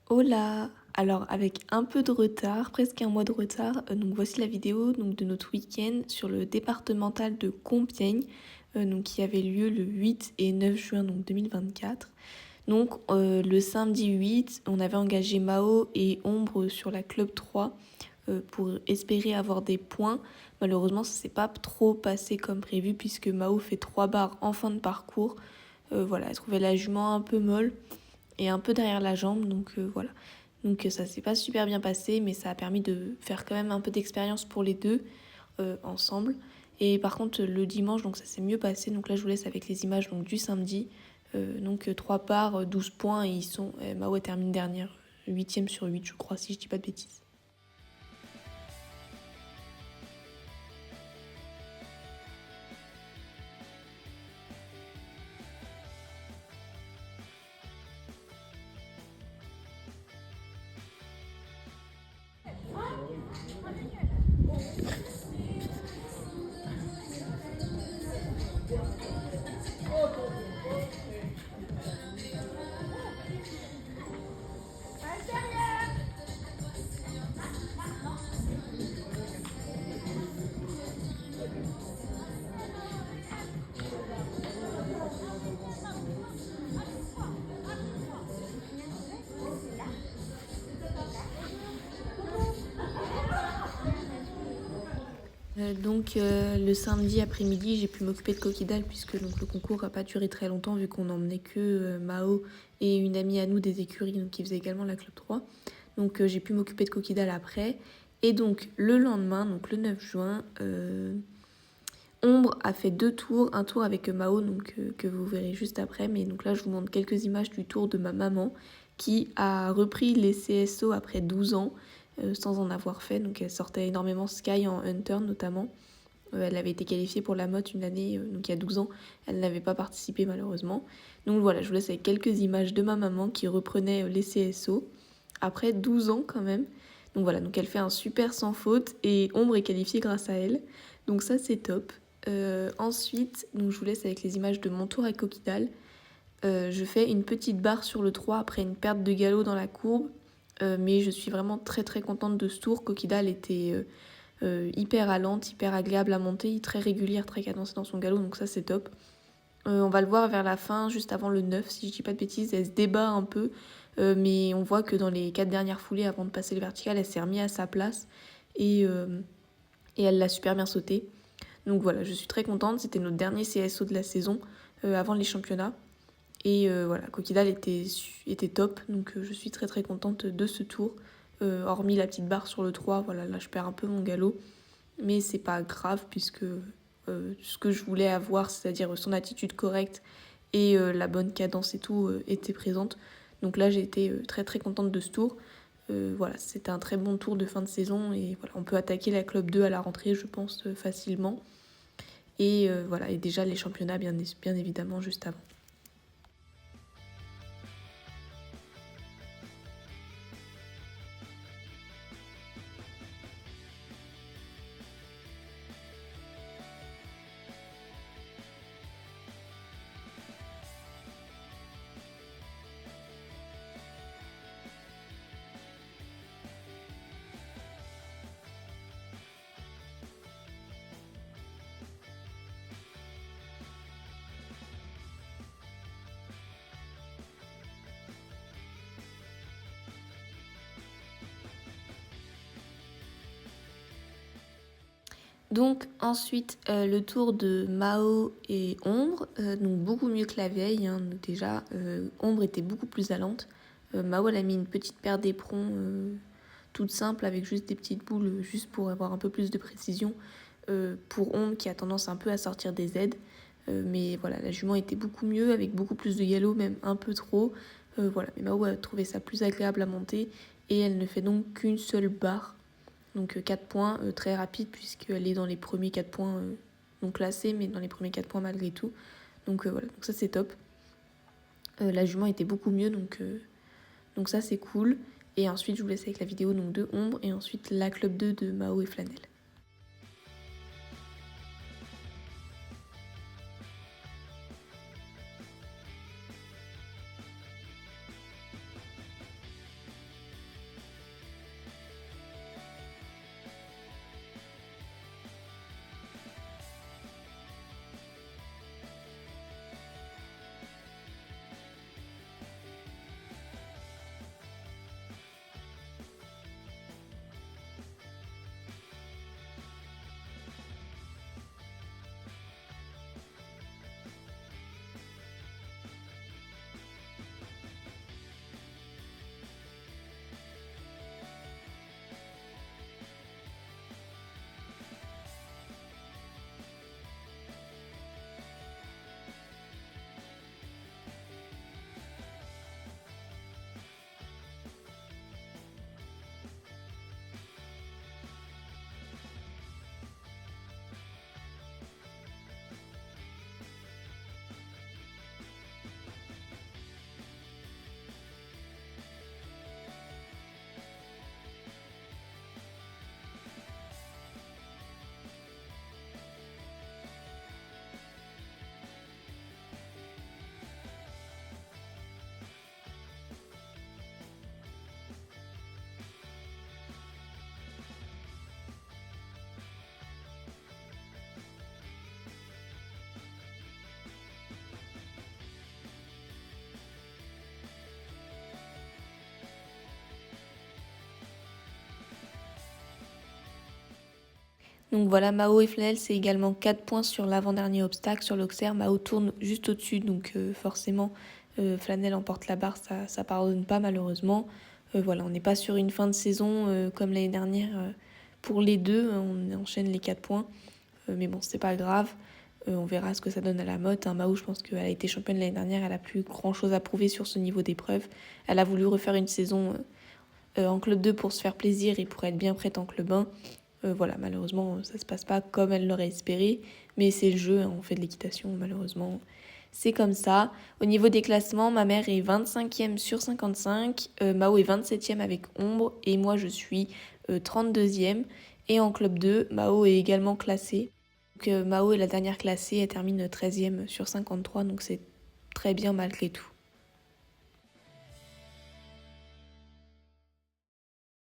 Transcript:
Hola! Alors avec un peu de retard, presque un mois de retard, donc voici la vidéo donc, de notre week-end sur le départemental de Compiègne, donc, qui avait lieu le 8 et 9 juin donc, 2024. Donc le samedi 8, on avait engagé Mao et Ombre sur la Club 3 pour espérer avoir des points. Malheureusement, ça s'est pas trop passé comme prévu puisque Mao fait 3 barres en fin de parcours. Voilà, elle trouvait la jument un peu molle et un peu derrière la jambe, donc voilà. Donc ça s'est pas super bien passé, mais ça a permis de faire quand même un peu d'expérience pour les deux ensemble. Et par contre le dimanche, donc ça s'est mieux passé. Donc là je vous laisse avec les images donc, du samedi. Donc 3 parts, 12 points et ils sont. Mao termine dernière, 8ème sur 8 je crois, si je dis pas de bêtises. Le samedi après-midi, j'ai pu m'occuper de Coquidal puisque donc, le concours n'a pas duré très longtemps vu qu'on n'emmenait que Mao et une amie à nous des écuries donc, qui faisait également la Club 3. Donc j'ai pu m'occuper de Coquidal après. Et donc le lendemain, donc le 9 juin, Ombre a fait 2 tours, un tour avec Mao donc, que vous verrez juste après. Mais donc là je vous montre quelques images du tour de ma maman qui a repris les CSO après 12 ans. Sans en avoir fait, donc elle sortait énormément Sky en Hunter notamment. Elle avait été qualifiée pour la motte une année, donc il y a 12 ans, elle n'avait pas participé malheureusement. Donc voilà, je vous laisse avec quelques images de ma maman qui reprenait les CSO, après 12 ans quand même. Donc voilà, donc elle fait un super sans faute et Ombre est qualifiée grâce à elle, donc ça c'est top. Ensuite, donc je vous laisse avec les images de mon tour à Coquidal. Je fais une petite barre sur le 3 après une perte de galop dans la courbe. Mais je suis vraiment très très contente de ce tour. Coquidal était hyper allante, hyper agréable à monter, très régulière, très cadencée dans son galop, donc ça c'est top. On va le voir vers la fin, juste avant le 9, si je dis pas de bêtises, elle se débat un peu, mais on voit que dans les 4 dernières foulées avant de passer le vertical, elle s'est remise à sa place et elle l'a super bien sauté. Donc voilà, je suis très contente, c'était notre dernier CSO de la saison avant les championnats. Et voilà, Coquidal était top, donc je suis très très contente de ce tour. Hormis la petite barre sur le 3, voilà, là je perds un peu mon galop. Mais c'est pas grave puisque ce que je voulais avoir, c'est-à-dire son attitude correcte et la bonne cadence et tout, était présente. Donc là j'ai été très très contente de ce tour. Voilà, c'était un très bon tour de fin de saison et voilà, on peut attaquer la Club 2 à la rentrée, je pense, facilement. Et voilà, et déjà les championnats bien évidemment juste avant. Donc ensuite le tour de Mao et Ombre, donc beaucoup mieux que la veille, hein, donc déjà Ombre était beaucoup plus allante. Mao elle a mis une petite paire d'éperons toute simple avec juste des petites boules juste pour avoir un peu plus de précision pour Ombre qui a tendance un peu à sortir des aides. Mais voilà, la jument était beaucoup mieux avec beaucoup plus de galop, même un peu trop. Voilà, mais Mao a trouvé ça plus agréable à monter et elle ne fait donc qu'une seule barre. Donc 4 points, très rapide puisqu'elle est dans les premiers 4 points non classés, mais dans les premiers 4 points malgré tout. Donc voilà, donc ça c'est top. La jument était beaucoup mieux, donc ça c'est cool. Et ensuite je vous laisse avec la vidéo donc, de Ombre et ensuite la club 2 de Mao et Flanelle. Donc voilà, Mao et Flanelle, c'est également 4 points sur l'avant-dernier obstacle. Sur l'Auxerre, Mao tourne juste au-dessus, donc forcément, Flanelle emporte la barre, ça pardonne pas malheureusement. Voilà, on n'est pas sur une fin de saison comme l'année dernière pour les deux, on enchaîne les 4 points. Mais bon, c'est pas grave, on verra ce que ça donne à la Motte. Mao, je pense qu'elle a été championne l'année dernière, elle a plus grand-chose à prouver sur ce niveau d'épreuve. Elle a voulu refaire une saison en club 2 pour se faire plaisir et pour être bien prête en club 1. Voilà, malheureusement, ça se passe pas comme elle l'aurait espéré, mais c'est le jeu, hein, on fait de l'équitation, malheureusement. C'est comme ça. Au niveau des classements, ma mère est 25e sur 55, Mao est 27e avec Ombre, et moi je suis 32e. Et en club 2, Mao est également classée. Donc, Mao est la dernière classée, elle termine 13e sur 53, donc c'est très bien malgré tout.